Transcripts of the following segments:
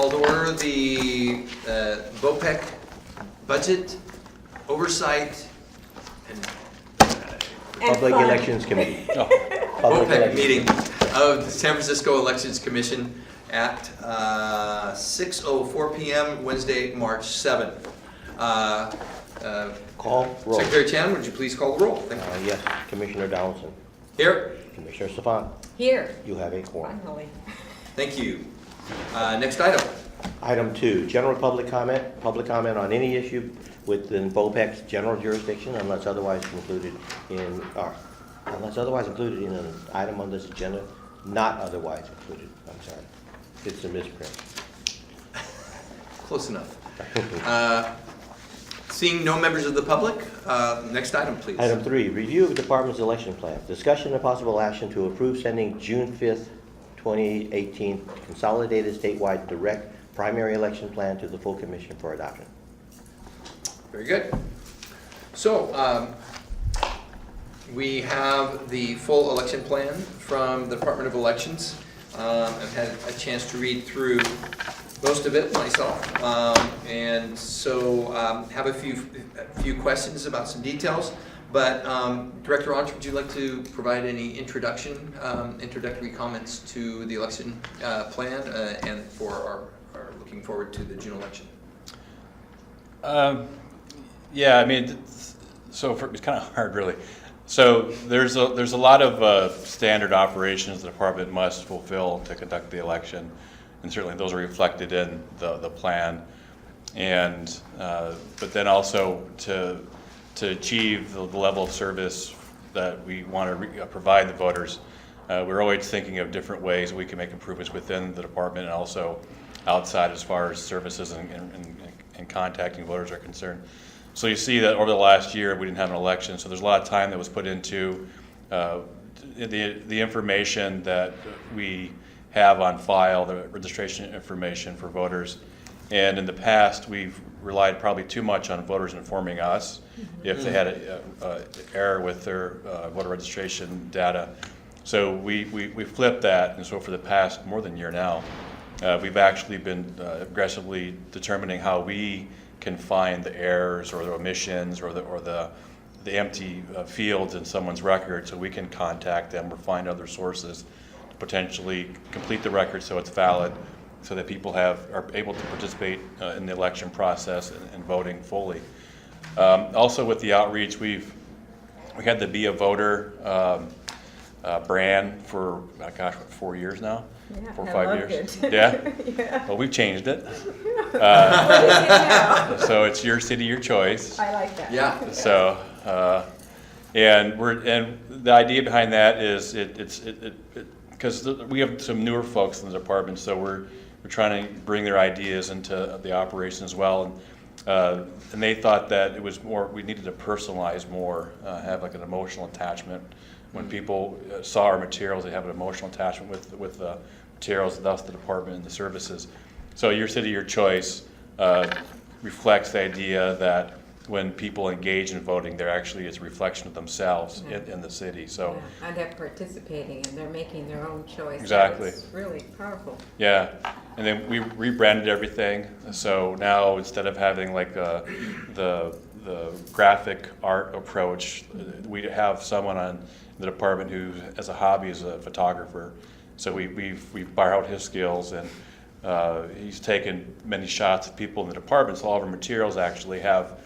Call to order the BOPEC Budget Oversight and Public Elections Committee. BOPEC meeting of the San Francisco Elections Commission at 6:04 p.m. Wednesday, March 7th. Call roll. Secretary Chan, would you please call the roll? Thank you. Yes, Commissioner Donaldson. Here. Commissioner Stefan. Here. You have a quorum. Finally. Thank you. Next item. Item 2, general public comment. Public comment on any issue within BOPEC's general jurisdiction unless otherwise included in an item on this agenda. Not otherwise included. I'm sorry. It's a misprint. Close enough. Seeing no members of the public, next item, please. Item 3, review of department's election plan. Discussion and possible action to approve sending June 5th, 2018 consolidated statewide direct primary election plan to the full commission for adoption. Very good. So, we have the full election plan from the Department of Elections. I've had a chance to read through most of it myself, and so have a few questions about some details. But Director Raj, would you like to provide any introductory comments to the election plan and for our looking forward to the June election? Yeah, I mean, it's kind of hard, really. So there's a lot of standard operations the department must fulfill to conduct the election, and certainly those are reflected in the plan. And but then also to achieve the level of service that we want to provide the voters, we're always thinking of different ways we can make improvements within the department and also outside as far as services and contacting voters are concerned. So you see that over the last year we didn't have an election, so there's a lot of time that was put into the information that we have on file, the registration information for voters. And in the past, we've relied probably too much on voters informing us if they had an error with their voter registration data. So we flipped that, and so for the past more than a year now, we've actually been aggressively determining how we can find the errors or the omissions or the empty fields in someone's record, so we can contact them or find other sources to potentially complete the record so it's valid, so that people are able to participate in the election process and voting fully. Also with the outreach, we had the Be a Voter brand for, 4 years now? Yeah, 4 or I 5 loved years. it. Yeah? Yeah. Well, we've changed it. What is it now? So it's your city, your choice. I like that. Yeah. So, and the idea behind that is because we have some newer folks in the department, so we're trying to bring their ideas into the operation as well. And they thought that it was we needed to personalize more, have like an emotional attachment. When people saw our materials, they have an emotional attachment with the materials, thus the department and the services. So your city, your choice reflects the idea that when people engage in voting, there actually is a reflection of themselves in the city. So yeah, and they're participating and they're making their own choice. Exactly. It's really powerful. yeah, and then we rebranded everything. So now instead of having like the graphic art approach, we have someone on the department who, as a hobby, is a photographer. So we borrowed his skills, and he's taken many shots of people in the department. So all of our materials actually have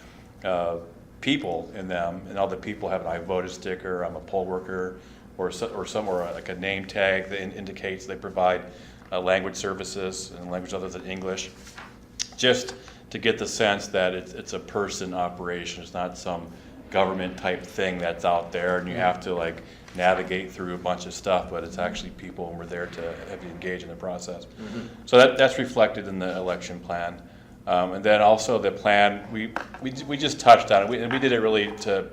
people in them, and all the people have an I voted sticker, I'm a poll worker, or like a name tag that indicates they provide language services and language other than English, just to get the sense that it's a person operation. It's not some government type thing that's out there and you have to like navigate through a bunch of stuff, but it's actually people and we're there to have you engage in the process. Mm-hmm. So that's reflected in the election plan. And then also the plan, we just touched on it, and we did it really to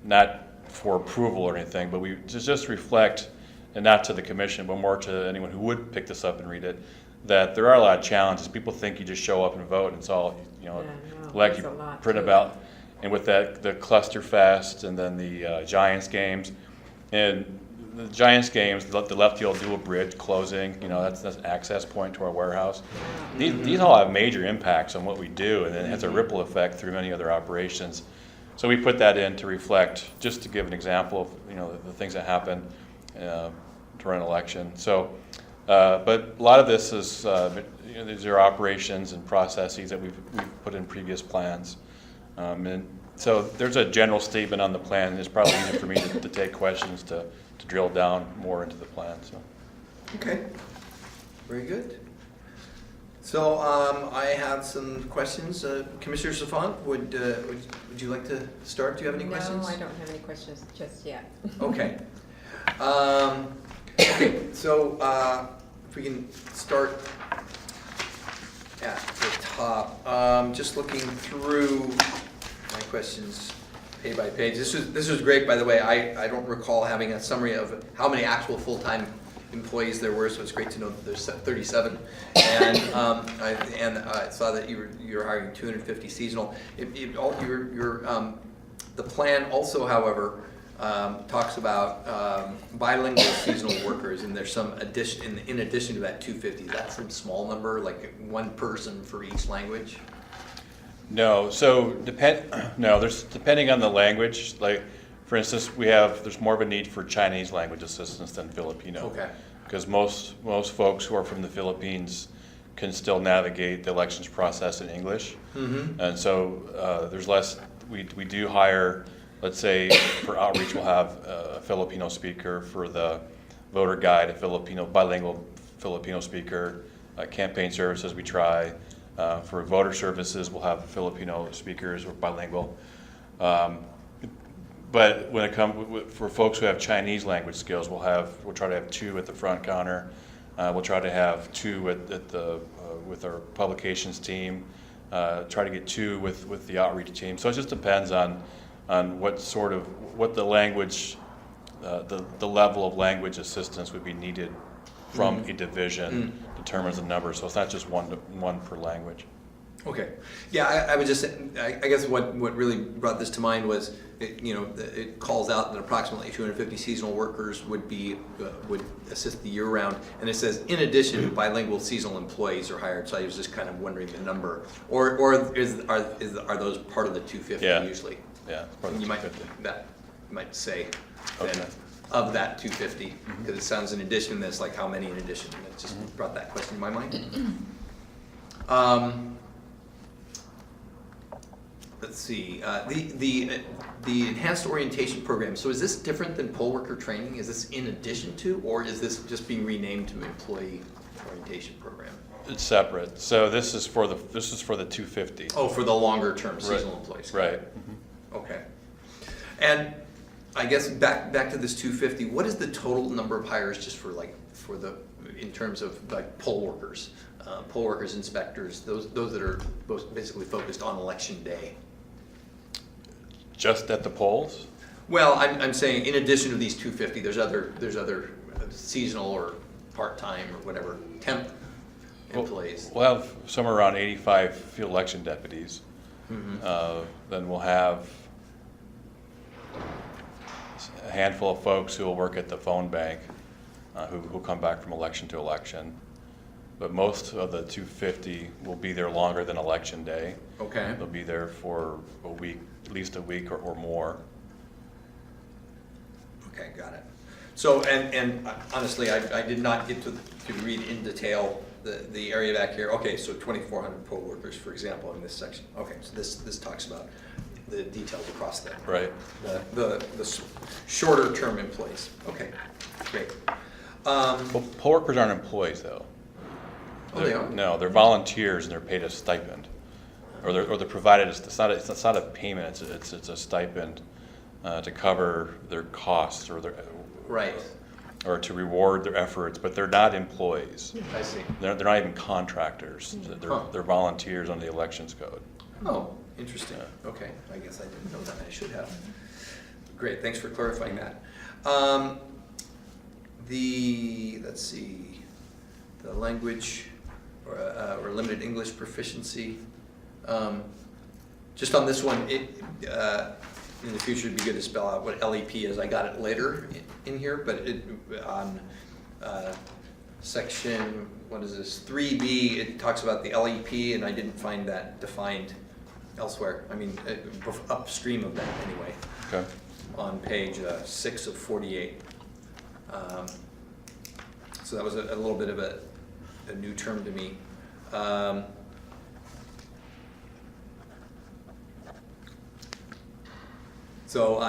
not for approval or anything, but we just reflect, and not to the commission, but more to anyone who would pick this up and read it, that there are a lot of challenges. People think you just show up and vote, and it's all, like you print about. And with that, the Cluster Fest, and then the Giants games, and the Giants games, the left field dual bridge closing, that's an access point to our warehouse. These all have major impacts on what we do, and it has a ripple effect through many other operations. So we put that in to reflect, just to give an example of the things that happen during an election. So, but a lot of this is these are operations and processes that we've put in previous plans, and so there's a general statement on the plan. It's probably easier for me to take questions to drill down more into the plan. So. Okay, very good. So I have some questions. Commissioner Safant, would you like to start? Do you have any questions? No, I don't have any questions just yet. Okay. Okay, so if we can start at the top, just looking through my questions page by page. This was great, by the way. I don't recall having a summary of how many actual full-time employees there were, so it's great to know that there's 37. And I saw that you're hiring 250 seasonal. The plan also, however, talks about bilingual seasonal workers, and there's some addition in addition to that 250. Is that some small number, like one person for each language? No, so there's depending on the language. Like, for instance, there's more of a need for Chinese language assistance than Filipino. Okay. Because most folks who are from the Philippines can still navigate the elections process in English. Mm-hmm. And so there's less. We do hire, let's say for outreach, we'll have a Filipino speaker. For the voter guide, a bilingual Filipino speaker. Campaign services, we try. For voter services, we'll have Filipino speakers or bilingual. But when it comes for folks who have Chinese language skills, we'll try to have 2 at the front counter. We'll try to have 2 with our publications team. Try to get 2 with the outreach team. So it just depends on what the language, the level of language assistance would be needed from a division determines the number. So it's not just one per language. Okay. Yeah, I would just, I guess what really brought this to mind was, it calls out that approximately 250 seasonal workers would assist the year-round, and it says, in addition, bilingual seasonal employees are hired. So I was just kind of wondering the number, or are those part of the 250 usually? Yeah, part of the 250. You might say Okay. then of that 250, because it sounds in addition. That's like how many in addition? It just brought that question to my mind. Let's see, the enhanced orientation program. So is this different than poll worker training? Is this in addition to, or is this just being renamed to employee orientation program? It's separate. So this is for the 250. Oh, for the longer term seasonal employees. Right. Okay. And I guess back to this 250. What is the total number of hires just in terms of like poll workers, inspectors, those that are basically focused on election day? Just at the polls? Well, I'm saying in addition to these 250, there's other seasonal or part-time or whatever temp employees. We'll have somewhere around 85 field election deputies. Then we'll have a handful of folks who will work at the phone bank, who come back from election to election. But most of the 250 will be there longer than election day. Okay. They'll be there for a week, at least a week or more. Okay, got it. So, and honestly, I did not get to read in detail the area back here. Okay, so 2,400 poll workers, for example, in this section. Okay, so this talks about the details across that. Right. The shorter term employees. Okay, great. Well, poll workers aren't employees, though. Oh, they are? No, they're volunteers and they're paid a stipend, or they're provided. It's not a payment. It's a stipend to cover their costs or Right. or to reward their efforts. But they're not employees. I see. They're not even contractors. Huh. They're volunteers under the elections code. Oh, interesting. Okay, I guess I didn't know that. I should have. Great, thanks for clarifying that. Let's see, the language or limited English proficiency. Just on this one, in the future, it'd be good to spell out what LEP is. I got it later in here, but on section, what is this, 3B, it talks about the LEP, and I didn't find that defined elsewhere. I mean, upstream of that anyway. Okay. On page 6 of 48. So that was a little bit of a new term to me.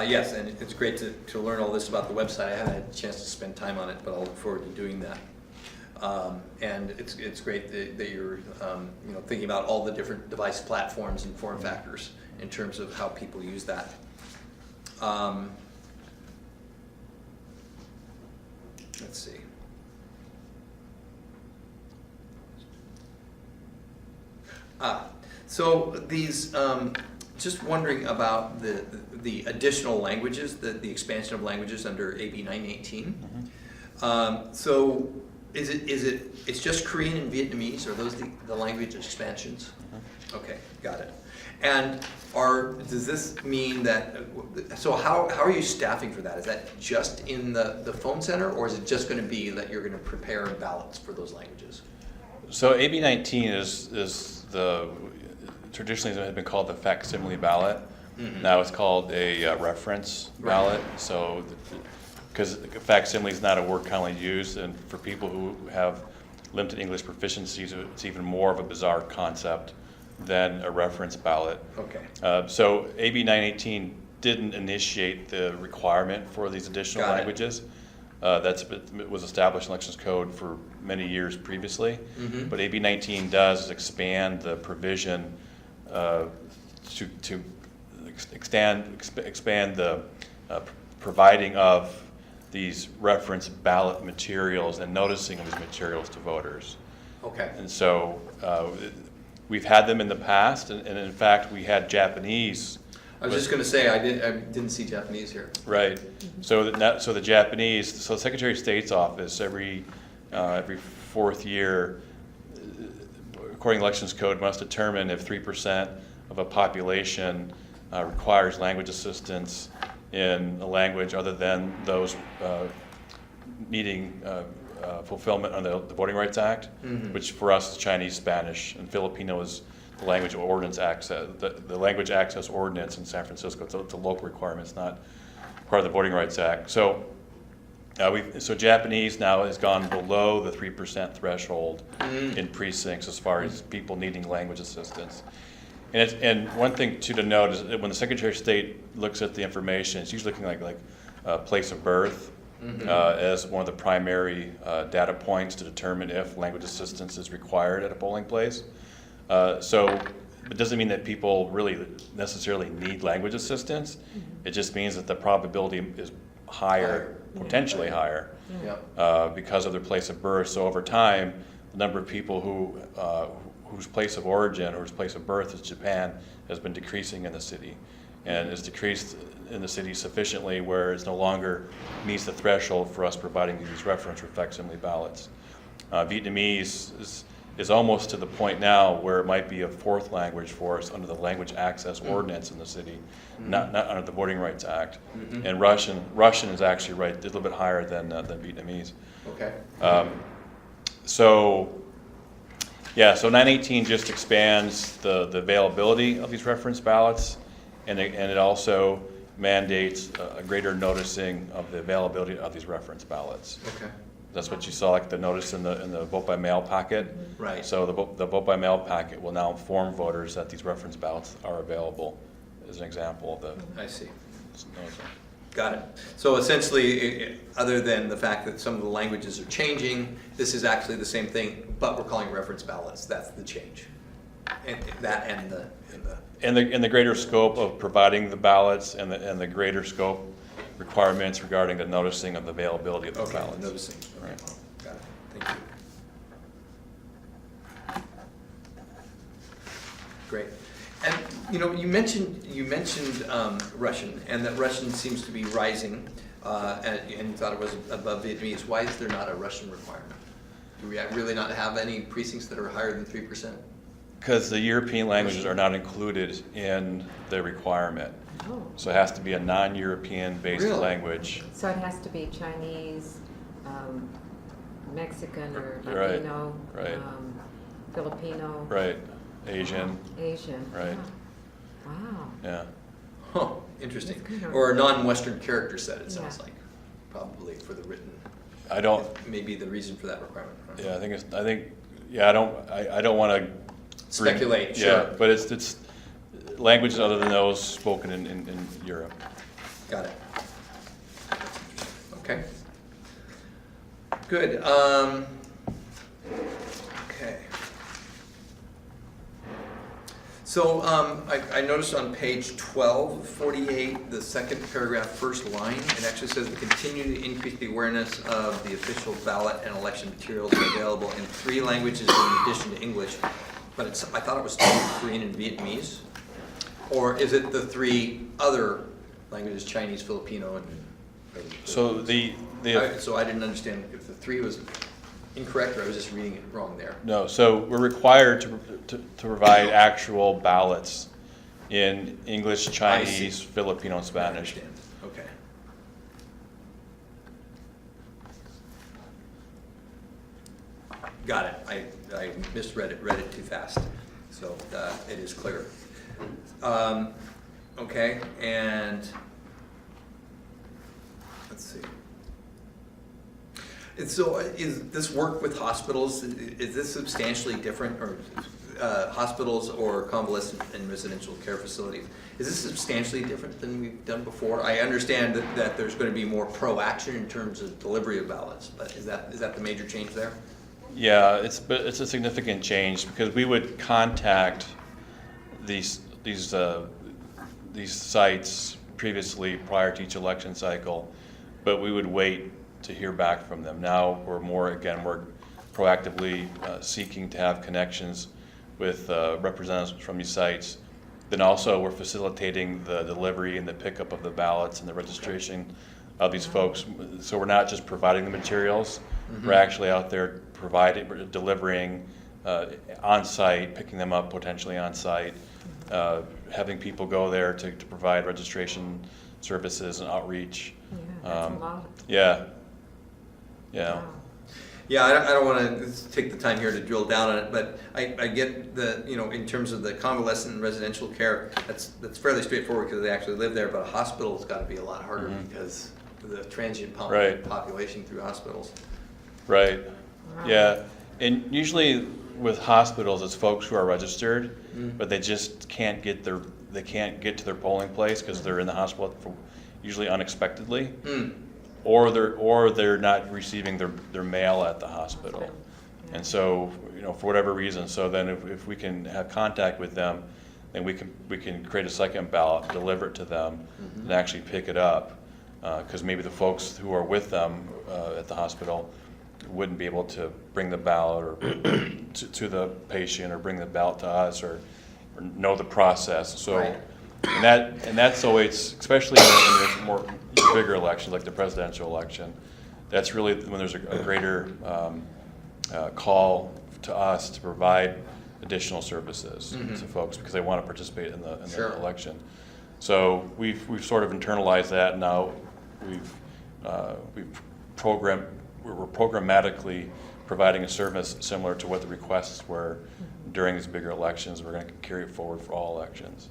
Yes, and it's great to learn all this about the website. I haven't had a chance to spend time on it, but I'll look forward to doing that. And it's great that you're thinking about all the different device platforms and form factors in terms of how people use that. Let's see. So these, just wondering about the additional languages, the expansion of languages under AB 918. So it's just Korean and Vietnamese? Are those the language expansions? Okay, got it. And does this mean that, so how are you staffing for that? Is that just in the phone center, or is it just going to be that you're going to prepare ballots for those languages? So AB 19 is traditionally it had been called the facsimile ballot. Mm-hmm. Now it's called a reference ballot. Right. So, because facsimile is not a word commonly used, and for people who have limited English proficiencies, it's even more of a bizarre concept than a reference ballot. Okay. So AB 918 didn't initiate the requirement for these additional languages. It was established in Elections Code for many years previously. Mm-hmm. But AB 19 does expand the provision to expand the providing of these reference ballot materials and noticing of these materials to voters. Okay. And so we've had them in the past, and in fact we had Japanese. I was just going to say I didn't see Japanese here. Right. So the Japanese. So the Secretary of State's office every fourth year, according to Elections Code, must determine if 3% of a population requires language assistance in a language other than those meeting fulfillment on the Voting Rights Act, mm-hmm. which for us is Chinese, Spanish, and Filipino is the language ordinance access. The language access ordinance in San Francisco. It's a local requirement. It's not part of the Voting Rights Act. So so Japanese now has gone below the 3% threshold in precincts as far as people needing language assistance. And one thing too to note is that when the Secretary of State looks at the information, it's usually looking like place of birth as one of the primary data points to determine if language assistance is required at a polling place. So it doesn't mean that people really necessarily need language assistance. It just means that the probability is higher, potentially higher, because of their place of birth. So over time, the number of people whose place of origin or whose place of birth is Japan has been decreasing in the city, and is decreased in the city sufficiently where it no longer meets the threshold for us providing these reference or facsimile ballots. Vietnamese is almost to the point now where it might be a fourth language for us under the language access ordinance in the city, not under the Voting Rights Act. And Russian is actually right a little bit higher than Vietnamese. Okay. So 918 just expands the availability of these reference ballots, and it also mandates a greater noticing of the availability of these reference ballots. Okay. That's what you saw, like the notice in the vote by mail packet. Right. So the vote by mail packet will now inform voters that these reference ballots are available, as an example of the. I see. Got it. So essentially, other than the fact that some of the languages are changing, this is actually the same thing, but we're calling reference ballots. That's the change. And the greater scope of providing the ballots and the greater scope requirements regarding the noticing of the availability of the ballots. Noticing. Right. Got it. Thank you. Great. And you mentioned Russian, and that Russian seems to be rising, and you thought it was above Vietnamese. Why is there not a Russian requirement? Do we really not have any precincts that are higher than 3%? Because the European languages are not included in the requirement. Oh. So it has to be a non-European based Really? language. So it has to be Chinese, Mexican or Right, Latino, right. Filipino. Right, Asian, Asian. Right. Yeah. Wow. yeah. Huh, interesting. That's kind of- Or a non-Western character set, it sounds Yeah. like, probably for the written. I don't, Maybe the reason for that requirement. yeah, I don't want to. Speculate, Yeah, sure. but it's languages other than those spoken in Europe. Got it. Okay. Good. Okay. So I noticed on page 1248, the second paragraph, first line, it actually says to continue to increase the awareness of the official ballot and election materials are available in 3 languages in addition to English. But I thought it was Korean and Vietnamese. Or is it the 3 other languages, Chinese, Filipino, and? So So I didn't understand if the 3 was incorrect or I was just reading it wrong there. no, so we're required to provide actual ballots in English, Chinese, Filipino, and I Spanish. understand. Okay. Got it. I misread it, read it too fast. So it is clear. Okay, and let's see. And so is this work with hospitals, is this substantially different, or hospitals or convalescent and residential care facilities? Is this substantially different than we've done before? I understand that there's going to be more proaction in terms of delivery of ballots, but is that the major change there? Yeah, it's a significant change because we would contact these sites previously prior to each election cycle, but we would wait to hear back from them. Now we're proactively seeking to have connections with representatives from these sites. Then also we're facilitating the delivery and the pickup of the ballots and the registration of these folks. So we're not just providing the materials, we're actually out there delivering on site, picking them up potentially on site, having people go there to provide registration services and outreach. Yeah, that's a lot. Yeah. Yeah. Wow. Yeah, I don't want to take the time here to drill down on it, but I get the, in terms of the convalescent and residential care, that's fairly straightforward because they actually live there, but a hospital's got to be a lot harder because of the transient Right. population through hospitals. Right. Wow. Yeah. And usually with hospitals, it's folks who are registered, but they just can't get to their polling place because they're in the hospital usually unexpectedly. Or they're not receiving their mail at the hospital. Yeah. And so, for whatever reason, so then if we can have contact with them, then we can create a second ballot, deliver it to them, and actually pick it up. Because maybe the folks who are with them at the hospital wouldn't be able to bring the ballot or to the patient or bring the ballot to us or know the process. So. Right. And that's always, especially in the more bigger elections like the presidential election, that's really when there's a greater call to us to provide additional services to folks because they want to participate in the Sure. election. So we've sort of internalized that now. We're programmatically providing a service similar to what the requests were during these bigger elections. We're going to carry it forward for all elections.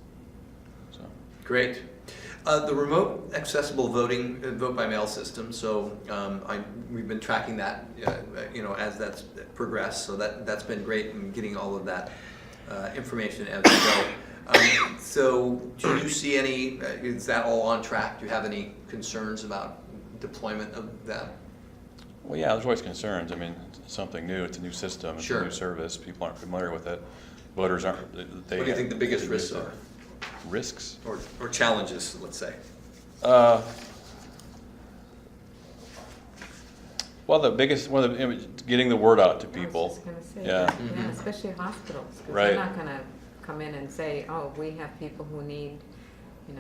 So. Great. The remote accessible voting, vote by mail system, so we've been tracking that, as that's progressed, so that's been great in getting all of that information as we go. So do you see any, is that all on track? Do you have any concerns about deployment of that? Well, yeah, there's always concerns. I mean, it's something new. It's a new system. It's Sure. a new service. People aren't familiar with it. Voters aren't. What do you think the biggest risks are? Risks? Or challenges, let's say? Well, the biggest one of getting the word out to I people. was just gonna say Yeah. that. Yeah, especially hospitals, because Right. they're not gonna come in and say, oh, we have people who need, to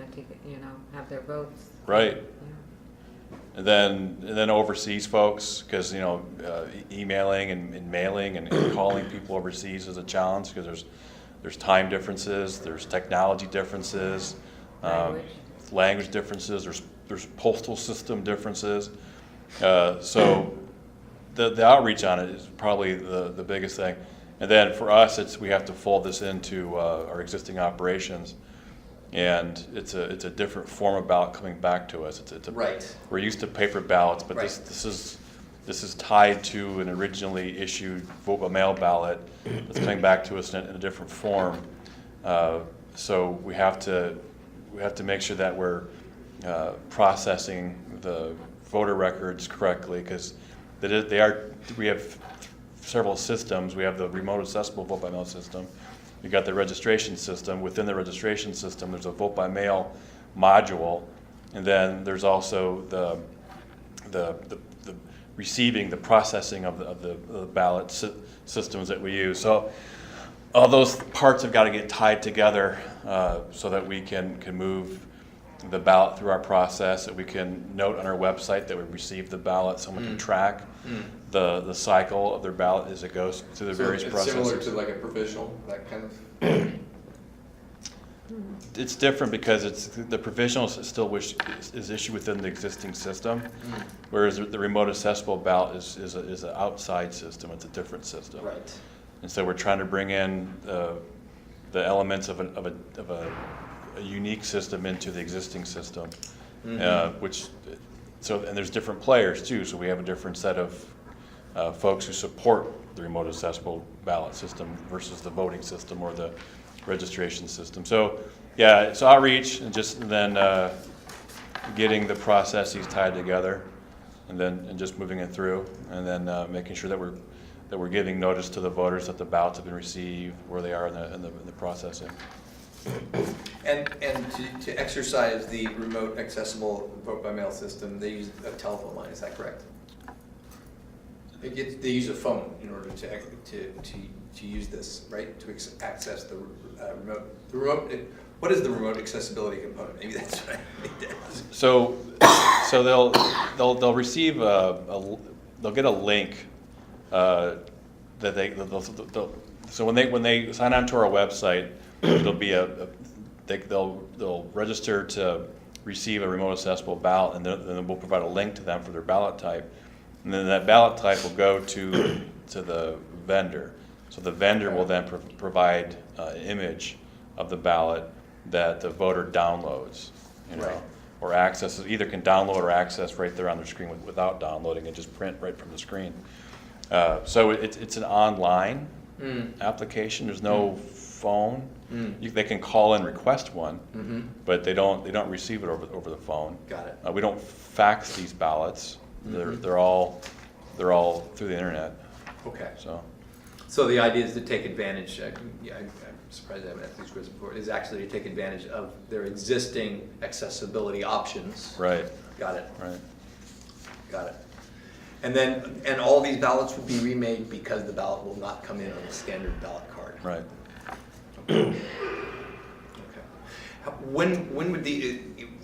have their votes. Right. Yeah. And then overseas folks, because emailing and mailing and calling people overseas is a challenge because there's time differences, there's technology differences, language differences, there's postal system differences. So the outreach on it is probably the biggest thing. And then for us, we have to fold this into our existing operations. And it's a different form of ballot coming back to us. Right. We're used to paper ballots, but Right. this is tied to an originally issued vote by mail ballot that's coming back to us in a different form. So we have to make sure that we're processing the voter records correctly, because we have several systems. We have the remote accessible vote by mail system. You've got the registration system. Within the registration system, there's a vote by mail module, and then there's also the receiving, the processing of the ballot systems that we use. So all those parts have got to get tied together so that we can move the ballot through our process, that we can note on our website that we received the ballot. Someone can track the cycle of their ballot as it goes through the various it's processes. similar to like a provisional, that kind of. It's different because the provisional still is issued within the existing system, whereas the remote accessible ballot is an outside system. It's a different system. Right. And so we're trying to bring in the elements of a unique system into the existing system, and there's different players too. So we have a different set of folks who support the remote accessible ballot system versus the voting system or the registration system. So yeah, it's outreach and then getting the processes tied together, and just moving it through, and then making sure that we're giving notice to the voters that the ballots have been received, where they are in the processing. And to exercise the remote accessible vote by mail system, they use a telephone line, is that correct? They use a phone in order to use this, right? To access the remote. What is the remote accessibility component? Maybe that's what I need to ask. So they'll receive they'll get a link that so when they sign on to our website, there'll be they'll register to receive a remote accessible ballot, and then we'll provide a link to them for their ballot type, and then that ballot type will go to the vendor. So the vendor will then provide an image of the ballot that the voter downloads, Right. or accesses. Either can download or access right there on their screen without downloading, and just print right from the screen. So it's an online application. There's no phone. They can call and request one, but they don't receive it over the phone. Got it. We don't fax these ballots. They're all through the internet. Okay. So the idea is to take advantage. I'm surprised I haven't asked these questions before. Is actually to take advantage of their existing accessibility options. right, Got it. right. Got it. And all these ballots would be remade because the ballot will not come in on the standard ballot card. Right. Okay. When would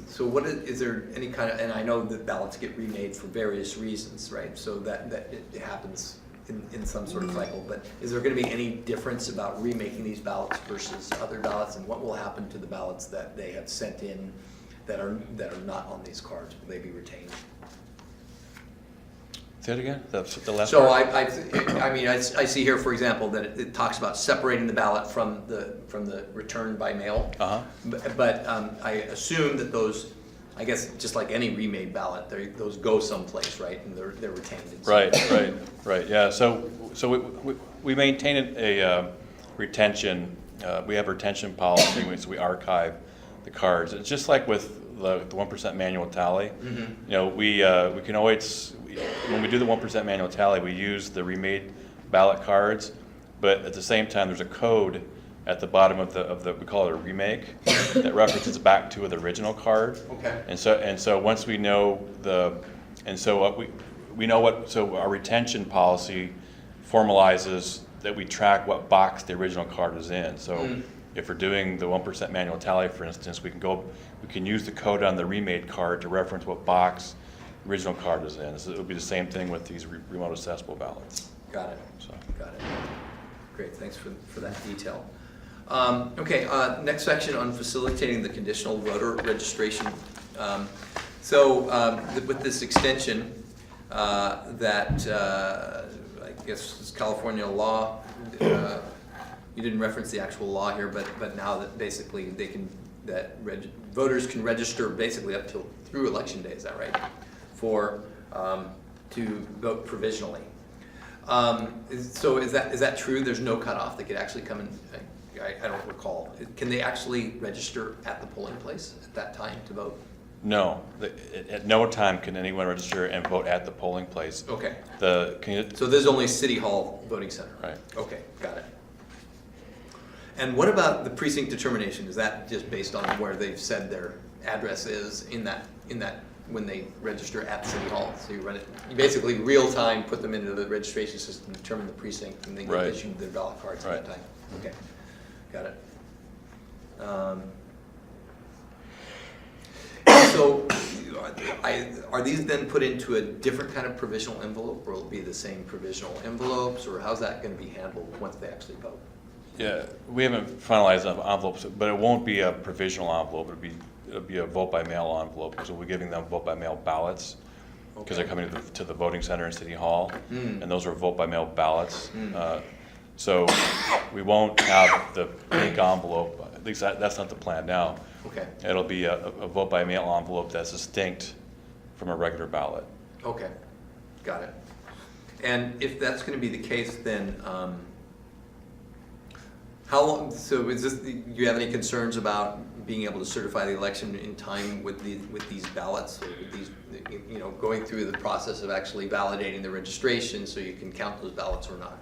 so what is there any kind of, and I know that ballots get remade for various reasons, right? So that it happens in some sort of cycle, but is there going to be any difference about remaking these ballots versus other ballots, and what will happen to the ballots that they have sent in that are not on these cards? Will they be retained? Say it again. The last So part? I see here, for example, that it talks about separating the ballot from the return by mail. Uh-huh. But I assume that those, I guess, just like any remade ballot, those go someplace, right? And they're retained. In some way. Right. Yeah. So we maintain a retention. We have a retention policy, so we archive the cards. It's just like with the 1% manual tally. We can always, when we do the 1% manual tally, we use the remade ballot cards, but at the same time, there's a code at the bottom of the we call it a remake, that references back to the original card. Okay. And so once we know we know what, so our retention policy formalizes that we track what box the original card is in. So if we're doing the 1% manual tally, for instance, we can use the code on the remade card to reference what box original card is in. So it would be the same thing with these remote accessible ballots. Got it. So. Got it. Great, thanks for that detail. Okay, next section on facilitating the conditional voter registration. With this extension, that I guess is California law, you didn't reference the actual law here, but now that basically they can, voters can register basically up till through election day, is that right? To vote provisionally. So is that true? There's no cutoff? They could actually come and, I don't recall. Can they actually register at the polling place at that time to vote? No, at no time can anyone register and vote at the polling place. Okay. So there's only City Hall voting center? Right. Okay, got it. And what about the precinct determination? Is that just based on where they've said their address is in that when they register at City Hall? So you basically real time put them into the registration system, determine the precinct, and then you issue their ballot cards at that time. Okay, got it. So are these then put into a different kind of provisional envelope, or will it be the same provisional envelopes, or how's that going to be handled once they actually vote? Yeah, we haven't finalized the envelopes, but it won't be a provisional envelope. It'll be a vote by mail envelope, because we'll be giving them vote by mail ballots, because they're coming to the voting center in City Hall, and those are vote by mail ballots. So we won't have the pink envelope. At least that's not the plan now. Okay. It'll be a vote by mail envelope that's distinct from a regular ballot. Okay, got it. And if that's going to be the case, then how long? So is this? Do you have any concerns about being able to certify the election in time with these ballots, or with these, going through the process of actually validating the registration so you can count those ballots or not?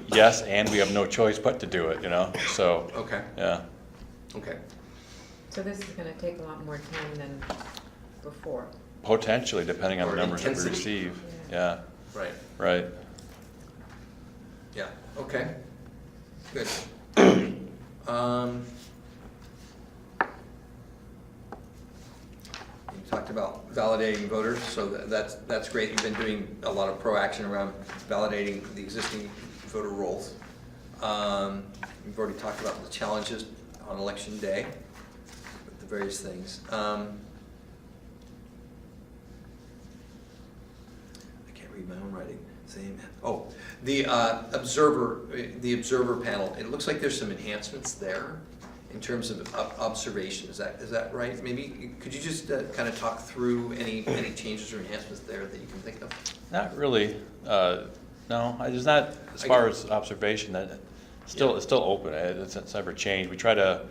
Yes, and we have no choice but to do it, so. Okay. Yeah. Okay. So this is gonna take a lot more time than before. Potentially, depending on Or the numbers that we intensity. receive. Yeah, Right. right. Yeah. Okay. Good. You talked about validating voters, so that's great. You've been doing a lot of pro-action around validating the existing voter rolls. We've already talked about the challenges on election day with the various things. I can't read my own writing. Same. Oh, the observer panel. It looks like there's some enhancements there in terms of observation. Is that right? Maybe could you just kind of talk through any changes or enhancements there that you can think of? Not really. No, it's not as far as observation. That it's still open. It's never changed. We try to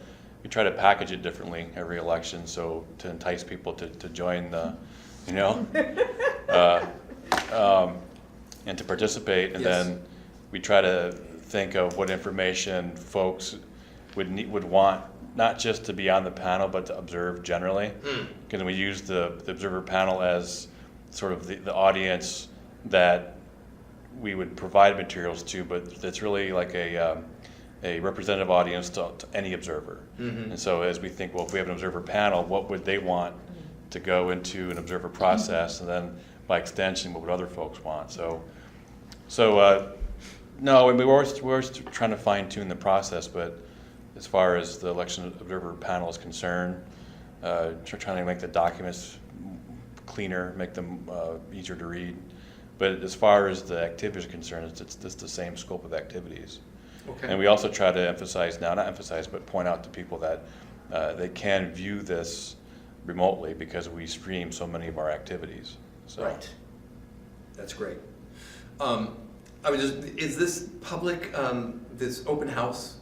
package it differently every election, so to entice people to join the, and to participate, and then we try to think of what information folks would want, not just to be on the panel, but to observe generally. Because we use the observer panel as sort of the audience that we would provide materials to, but it's really like a representative audience to any observer. And so as we think, well, if we have an observer panel, what would they want to go into an observer process, and then by extension, what would other folks want? So no, we're always trying to fine tune the process, but as far as the election observer panel is concerned, trying to make the documents cleaner, make them easier to read. But as far as the activities are concerned, it's the same scope of activities. Okay. And we also try to emphasize, not emphasize, but point out to people that they can view this remotely because we stream so many of our activities. So. Right. That's great. Is this public, this open house,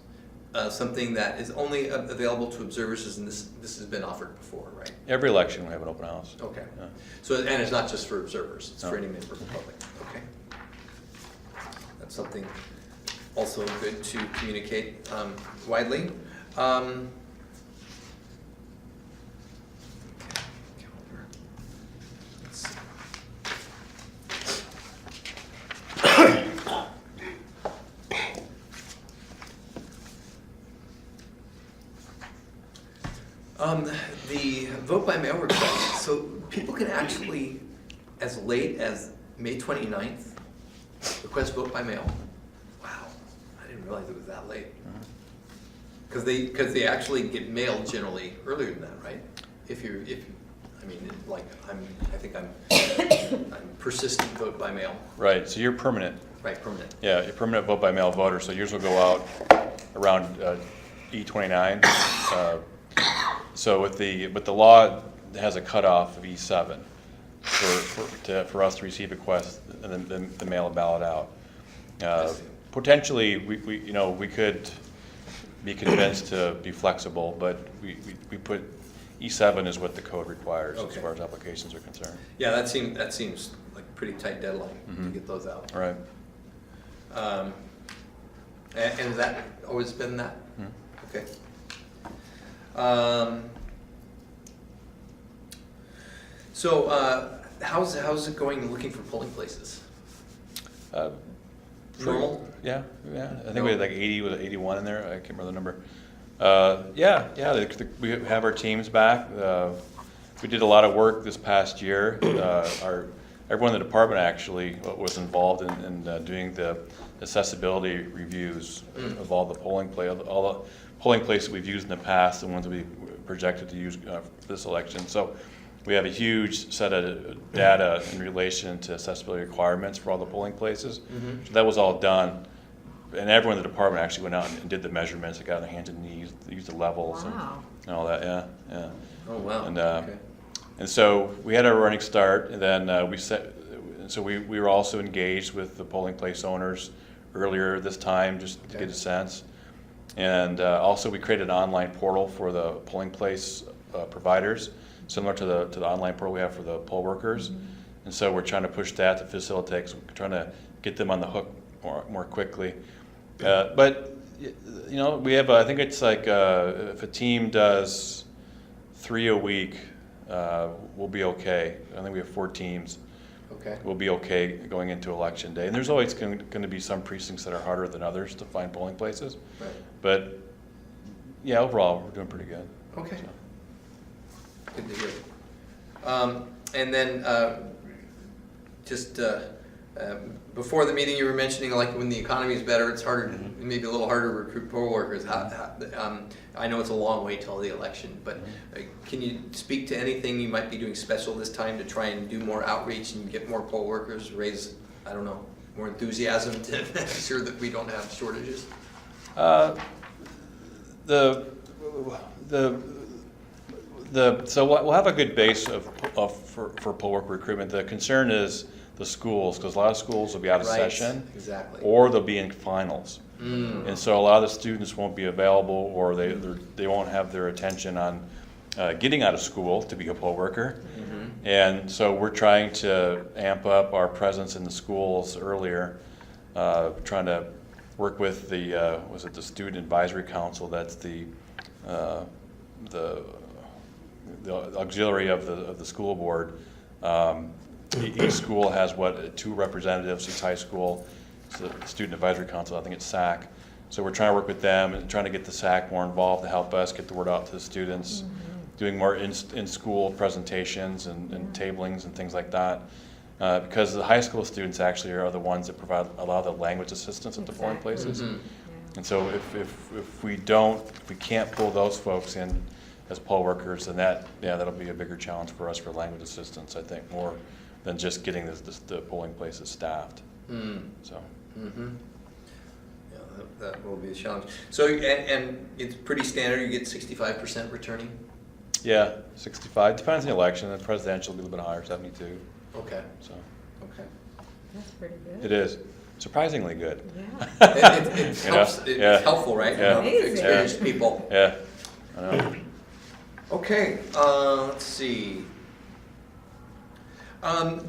something that is only available to observers, and this has been offered before, right? Every election we have an open house. Okay. Yeah. So, and it's not just for observers, it's No. for any member of the public. Okay. That's something also good to communicate widely. Okay. Calendar. Let's see. The vote by mail request, so people can actually, as late as May 29th, request vote by mail? Wow, I didn't realize it was that late. Because they actually get mailed generally earlier than that, right? I'm persistent vote by mail. Right, so you're permanent. Right, permanent. Yeah, you're a permanent vote by mail voter, so yours will go out around E29. So with the law, it has a cutoff of E7 for us to receive requests and then mail a ballot out. Potentially, we could be convinced to be flexible, but we put E7 is what the code requires as Okay. far as applications are concerned. Yeah, that seems like a pretty tight deadline to get those out. Right. And has that always been that? Okay. So how's it going looking for polling places? Normal? Yeah. I think we had like 80, was it 81 in there? I can't remember the number. We have our teams back. We did a lot of work this past year. Everyone in the department actually was involved in doing the accessibility reviews of all the polling places we've used in the past, and ones we projected to use for this election. So we have a huge set of data in relation to accessibility requirements for all the polling places. So that was all done. And everyone in the department actually went out and did the measurements. They got on their hands and knees, used the levels and all that. Yeah. Oh wow. And Okay. and so we had our running start, and then we were also engaged with the polling place owners earlier this time, just to get a sense. And also we created an online portal for the polling place providers, similar to the online portal we have for the poll workers. And so we're trying to push that to facilitate, so we're trying to get them on the hook more quickly. But we have, I think it's like if a team does 3 a week, we'll be okay. I think we have 4 teams. Okay. We'll be okay going into election day. And there's always going to be some precincts that are harder than others to find polling places. Right. But yeah, overall, we're doing pretty good. Okay. So. Good to hear. And then before the meeting, you were mentioning like when the economy is better, it's harder, maybe a little harder to recruit poll workers. I know it's a long way till the election, but can you speak to anything you might be doing special this time to try and do more outreach and get more poll workers, raise, I don't know, more enthusiasm to make sure that we don't have shortages? So we'll have a good base for poll worker recruitment. The concern is the schools, because a lot of schools will be out of session, exactly, or they'll be in finals, and so a lot of the students won't be available, or they won't have their attention on getting out of school to be a poll worker. And so we're trying to amp up our presence in the schools earlier, trying to work with the Student Advisory Council. That's the auxiliary of the school board. Each school has 2 representatives. Each high school, it's the Student Advisory Council. I think it's SAC. So we're trying to work with them and trying to get the SAC more involved to help us get the word out to the students, doing more in-school presentations and tablings and things like that. Because the high school students actually are the ones that provide a lot of the language assistance at the polling places. And so if we can't pull those folks in as poll workers, then that'll be a bigger challenge for us for language assistance, I think, more than just getting the polling places staffed. So. Yeah, that will be a challenge. So, and it's pretty standard, you get 65% returning? Yeah, 65, depends on the election. The presidential will be a little bit higher, 72. Okay. So. Okay. That's pretty good. It is. Surprisingly good. Yeah. It helps, it's helpful, right? Yeah. Experienced people. Yeah. I know. Okay, let's see.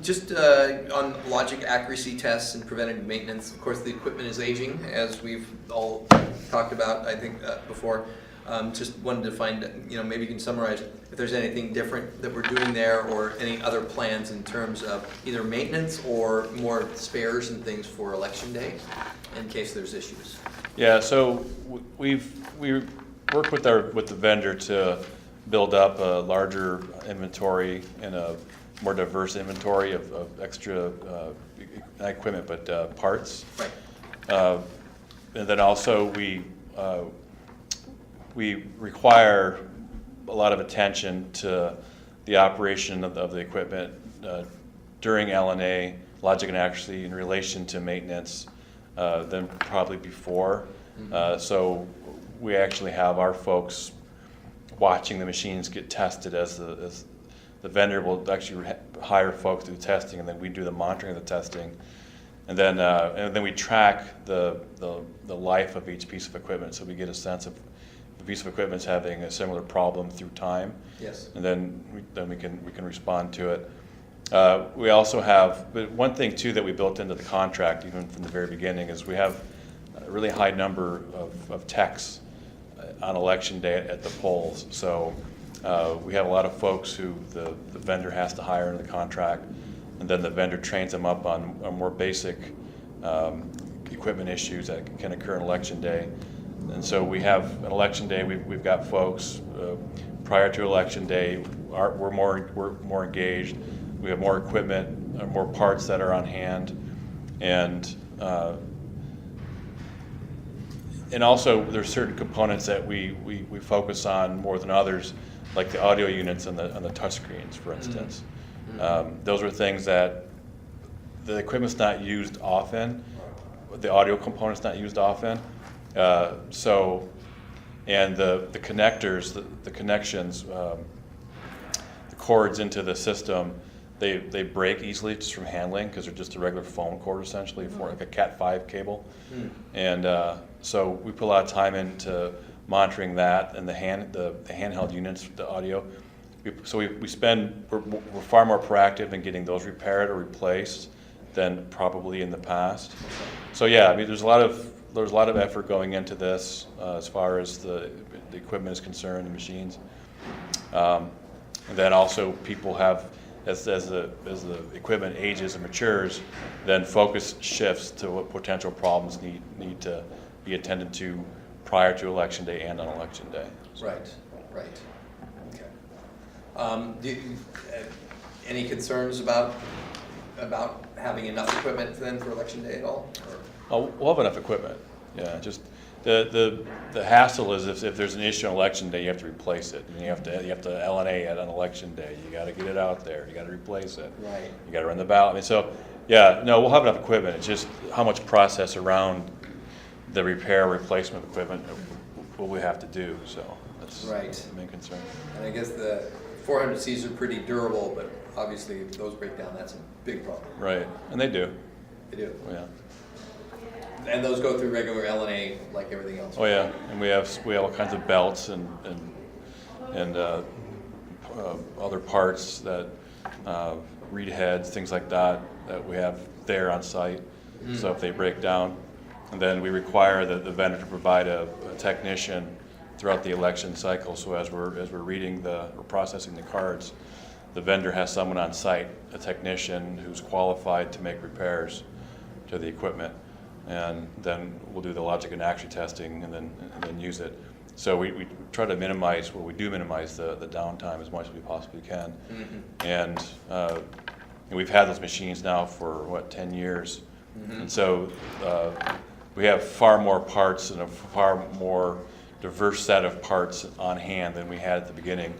Just on logic accuracy tests and preventative maintenance, of course, the equipment is aging, as we've all talked about, I think, before. Just wanted to find, maybe you can summarize if there's anything different that we're doing there, or any other plans in terms of either maintenance or more spares and things for election day, in case there's issues. Yeah, so we work with the vendor to build up a larger inventory and a more diverse inventory of extra, not equipment, but parts. Right. And then also we require a lot of attention to the operation of the equipment during LNA, logic and accuracy, in relation to maintenance, than probably before. So we actually have our folks watching the machines get tested as the vendor will actually hire folks to do testing, and then we do the monitoring of the testing. And then we track the life of each piece of equipment, so we get a sense of if the piece of equipment is having a similar problem through time. Yes. And then we can respond to it. We also have, but one thing too that we built into the contract even from the very beginning is we have a really high number of techs on election day at the polls. So we have a lot of folks who the vendor has to hire in the contract, and then the vendor trains them up on more basic equipment issues that can occur on election day. And so we have an election day, we've got folks prior to election day, we're more engaged. We have more equipment, more parts that are on hand, and also there's certain components that we focus on more than others, like the audio units and the touchscreens, for instance. Those are things that the equipment's not used often, the audio component's not used often. And the connectors, the connections, the cords into the system, they break easily just from handling because they're just a regular phone cord essentially, for like a Cat5 cable. And so we put a lot of time into monitoring that and the handheld units, the audio. We're far more proactive in getting those repaired or replaced than probably in the past. So yeah, I mean, there's a lot of effort going into this as far as the equipment is concerned, the machines. And then also people have, as the equipment ages and matures, then focus shifts to what potential problems need to be attended to prior to election day and on election day. So. Right. Okay. Any concerns about having enough equipment then for election day at all? Or? Oh, we'll have enough equipment. Yeah, just the hassle is if there's an issue on election day, you have to replace it. And you have to LNA it on election day. You got to get it out there. You got to replace it. Right. You got to run the ballot. I mean, so yeah, no, we'll have enough equipment. It's just how much process around the repair replacement equipment will we have to do. So that's the main concern. And I guess the 400Cs are pretty durable, but obviously if those break down, that's a big problem. Right, and they do. They do. Yeah. And those go through regular LNA like everything else. Oh yeah, and we have all kinds of belts and other parts that read heads, things like that we have there on site. So if they break down, and then we require the vendor to provide a technician throughout the election cycle. So as we're reading or processing the cards, the vendor has someone on site, a technician who's qualified to make repairs to the equipment. And then we'll do the logic and accuracy testing and then use it. So we try to minimize the downtime as much as we possibly can. And we've had those machines now for 10 years. And so we have far more parts and a far more diverse set of parts on hand than we had at the beginning.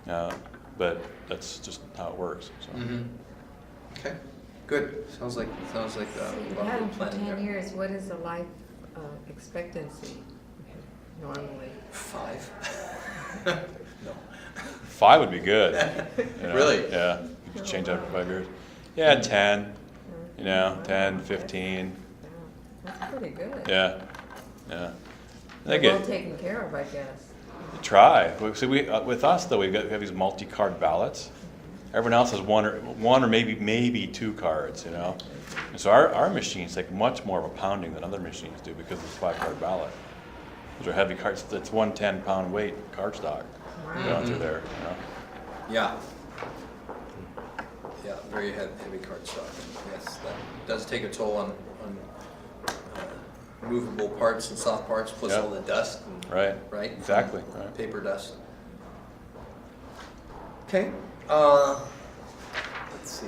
But that's just how it works. So. Okay. Good. Sounds like So you've had them for 10 years. What is the life expectancy normally? 5. No. 5 would be good. You know? Really? Yeah. You could change after 5 years. Yeah, 10. 10, 15. That's pretty good. Yeah. They're well taken care of, I guess. Try. See, with us though, we have these multi-card ballots. Everyone else has one or maybe 2 cards, And so our machines take much more of a pounding than other machines do because it's 5-card ballot. Those are heavy cards. It's 1 10-pound weight card stock going through there. Yeah. Yeah, very heavy card stock. Yes, that does take a toll on movable parts and soft parts, plus all the dust. And, Right. Right. Exactly. Right. Paper dust. Okay, let's see.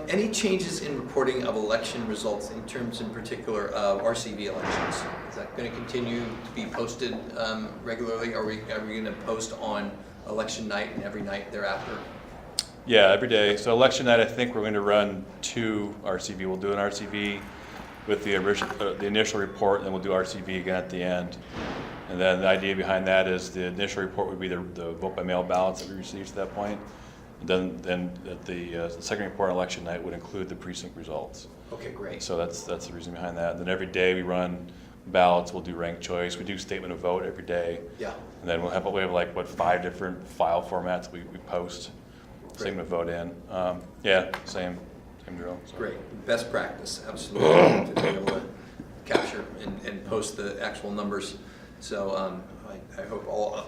Any changes in reporting of election results in terms in particular of RCV elections? Is that going to continue to be posted regularly? Are we going to post on election night and every night thereafter? Yeah, every day. So election night, I think we're going to run 2 RCV. We'll do an RCV with the initial report, and then we'll do RCV again at the end. And then the idea behind that is the initial report would be the vote by mail ballots that we received at that point. And then the second report on election night would include the precinct results. Okay, great. So that's the reason behind that. And then every day we run ballots. We'll do ranked choice. We do statement of vote every day. Yeah. And then we have like 5 different file formats we post statement of vote in. Yeah, same drill. So. Great. Best practice, absolutely, to be able to capture and post the actual numbers. So I hope all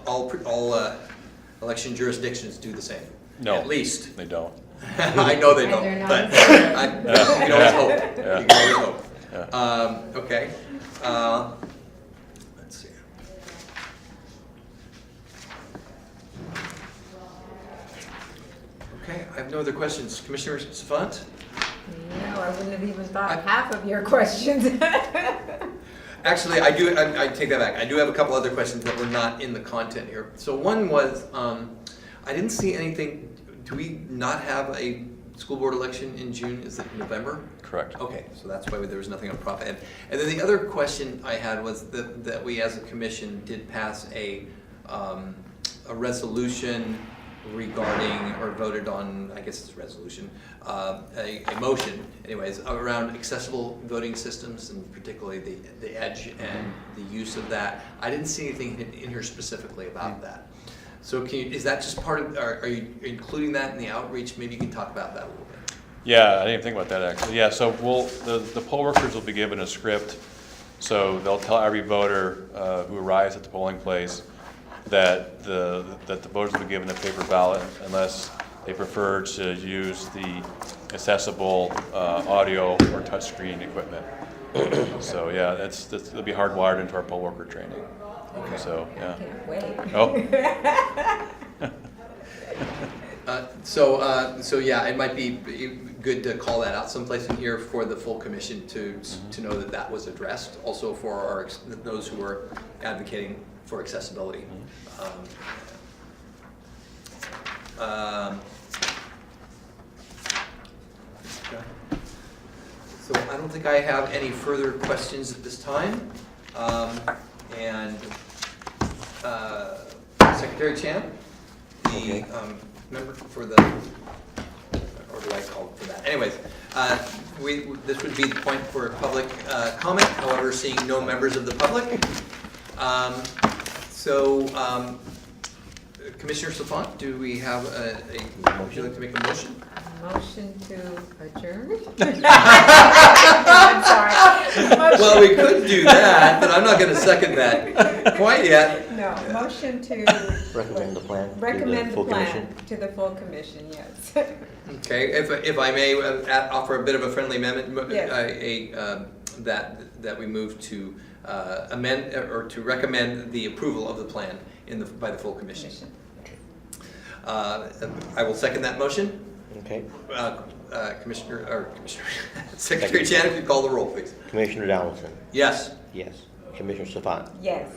election jurisdictions do the same. No, at least. They don't. I know they And don't, they're not. but you can always hope. Yeah. You can always hope. Yeah. Okay. Let's see. Okay, I have no other questions. Commissioner Savant? No, I wouldn't have even thought half of your questions. Actually, I take that back. I do have a couple other questions that were not in the content here. So one was, I didn't see anything, do we not have a school board election in June? Is it November? Correct. Okay, so that's why there was nothing on Prop Ed. And then the other question I had was that we as a commission did pass a resolution regarding, or voted on, I guess it's a resolution, a motion, anyways, around accessible voting systems, and particularly the edge and the use of that. I didn't see anything in here specifically about that. So is that just part of, are you including that in the outreach? Maybe you can talk about that a little bit. Yeah, I didn't even think about that actually. Yeah, so the poll workers will be given a script. So they'll tell every voter who arrives at the polling place that the voters will be given a paper ballot unless they prefer to use the accessible audio or touchscreen equipment. So yeah, it'll be hardwired into our poll worker training. Okay. So yeah. I can't wait. Oh. So yeah, it might be good to call that out someplace in here for the full commission to know that was addressed. Also for those who are advocating for accessibility. So I don't think I have any further questions at this time. And Secretary Chan, the member for the, or do I call it for that? Anyways, this would be the point for public comment. However, seeing no members of the public. Commissioner Savant, do we have would you like to make a motion? Motion to adjourn? I'm sorry. Well, we could do that, but I'm not going to second that quite yet. No, motion to. Recommend the plan Recommend to the the full plan commission. to the full commission, yes. Okay, if I may offer a bit of a friendly amendment, Yes. that we move to amend or to recommend the approval of the plan by the full commission. I will second that motion. Okay. Commissioner Secretary Chan, if you call the roll, please. Commissioner Donaldson? Yes. Yes. Commissioner Savant? Yes.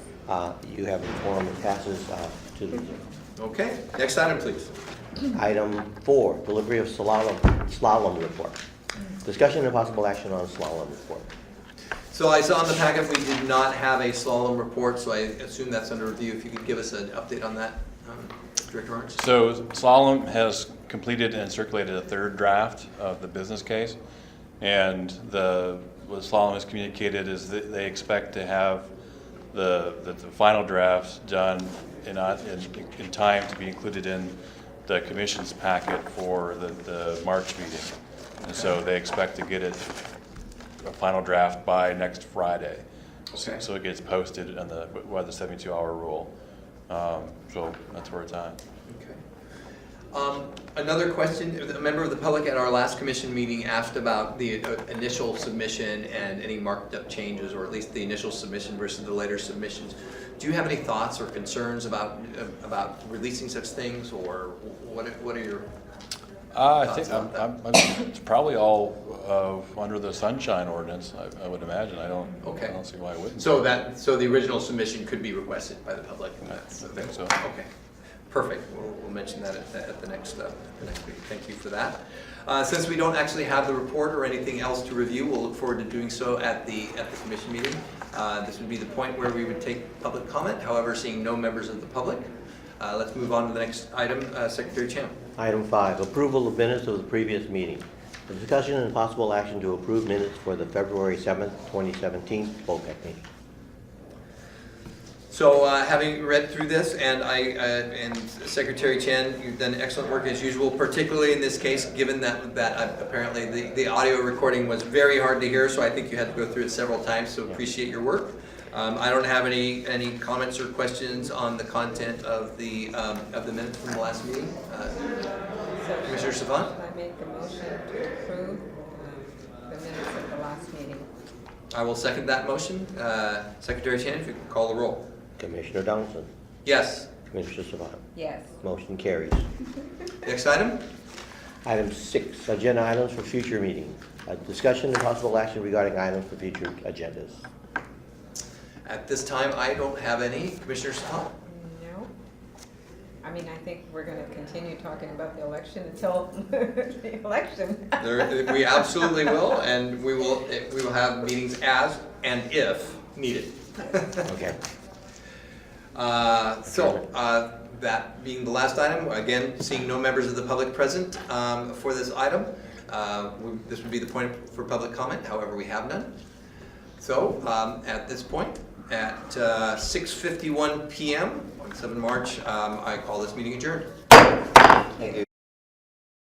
You have informed it passes to the zero. Okay, next item, please. Item 4, delivery of slalom report. Discussion and possible action on slalom report. So I saw in the packet we did not have a slalom report, so I assume that's under review. If you could give us an update on that, Director Arns. So Slalom has completed and circulated a third draft of the business case, and what Slalom has communicated is that they expect to have the final drafts done in time to be included in the commission's packet for the March meeting. And so they expect to get a final draft by next Friday. Okay. So it gets posted on the 72-hour rule. So that's where it's at. Okay. Another question, a member of the public at our last commission meeting asked about the initial submission and any marked up changes, or at least the initial submission versus the later submissions. Do you have any thoughts or concerns about releasing such things, or what are your I thoughts think about that? it's probably all under the sunshine ordinance, I would imagine. I don't see why it wouldn't. So the original submission could be requested by the public? And that's I think so. Okay, perfect. We'll mention that at the next meeting. Thank you for that. Since we don't actually have the report or anything else to review, we'll look forward to doing so at the commission meeting. This would be the point where we would take public comment. However, seeing no members of the public, let's move on to the next item. Secretary Chan. Item 5, approval of minutes of the previous meeting. The discussion and possible action to approve minutes for the February 7th, 2017 BOPEC meeting. So having read through this, and Secretary Chen, you've done excellent work as usual, particularly in this case, given that apparently the audio recording was very hard to hear, so I think you had to go through it several times, so appreciate your work. I don't have any comments or questions on the content of the minutes from the last meeting. Commissioner Savant? I make the motion to approve the minutes of the last meeting. I will second that motion. Secretary Chen, if you could call the roll. Commissioner Donaldson. Yes. Commissioner Savant. Yes. Motion carries. Next item? Item 6, agenda items for future meetings. Discussion and possible action regarding items for future agendas. At this time, I don't have any. Commissioner Savant? No. I mean, I think we're going to continue talking about the election until the election. We absolutely will, and we will have meetings as and if needed. Okay. That being the last item, again, seeing no members of the public present for this item, this would be the point for public comment. However, we have none. So at this point, at 6:51 p.m. on 7 March, I call this meeting adjourned.